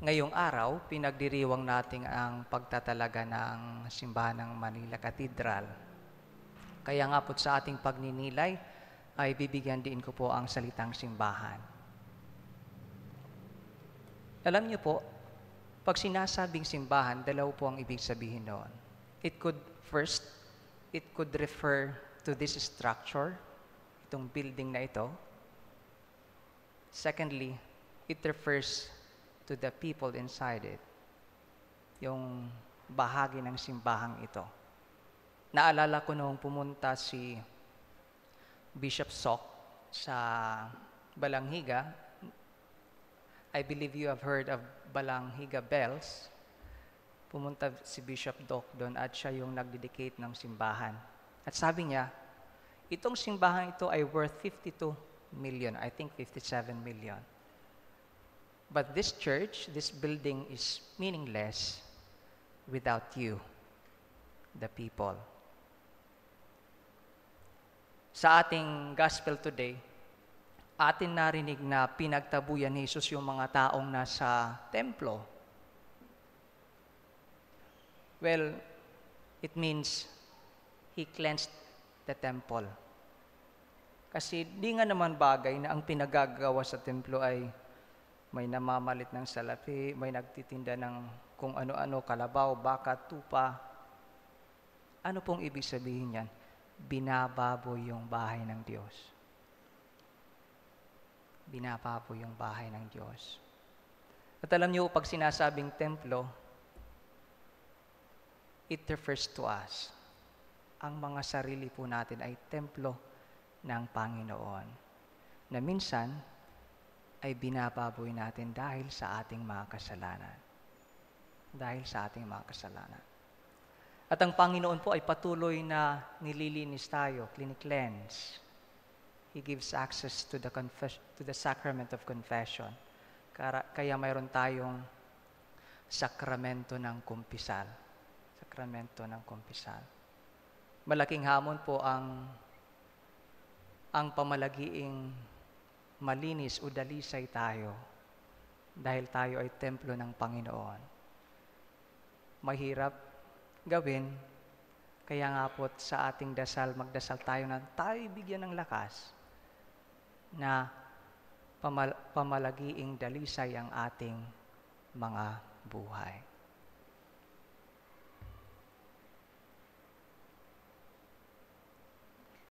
Ngayong araw, pinagdiriwang natin ang pagtatalaga ng simbahan ng Manila Cathedral. Kaya nga po sa ating pagninilay ay bibigyan din ko po ang salitang simbahan. Alam niyo po, pag sinasabing simbahan, dalawa po ang ibig sabihin noon. It could refer to this structure, itong building na ito. Secondly, it refers to the people inside it, yung bahagi ng simbahang ito. Naalala ko noong pumunta si Bishop Sok sa Balanghiga. I believe you have heard of Balanghiga Bells. Pumunta si Bishop Doc doon at siya yung nagdedicate ng simbahan. At sabi niya, itong simbahan ito ay worth 52 million, I think 57 million. But this church, this building is meaningless without you, the people. Sa ating gospel today, atin narinig na pinagtabuyan ni Jesus yung mga taong nasa templo. Well, it means He cleansed the temple. Kasi di nga naman bagay na ang pinagagawa sa templo ay may namamalit ng salapi, may nagtitinda ng kung ano-ano, kalabaw, baka, tupa. Ano pong ibig sabihin yan? Binababoy yung bahay ng Diyos. Binababoy yung bahay ng Diyos. At alam niyo, pag sinasabing templo, it refers to us. Ang mga sarili po natin ay templo ng Panginoon. Na minsan, ay binababoy natin dahil sa ating mga kasalanan. Dahil sa ating mga kasalanan. At ang Panginoon po ay patuloy na nililinis tayo, clini-cleanse. He gives access to the sacrament of confession. Kaya mayroon tayong sakramento ng kumpisal. Sakramento ng kumpisal. Malaking hamon po ang pamalagiing malinis o dalisay tayo dahil tayo ay templo ng Panginoon. Mahirap gawin, kaya nga po sa ating dasal, magdasal tayo na tayo bigyan ng lakas na pamalagiing dalisay ang ating mga buhay.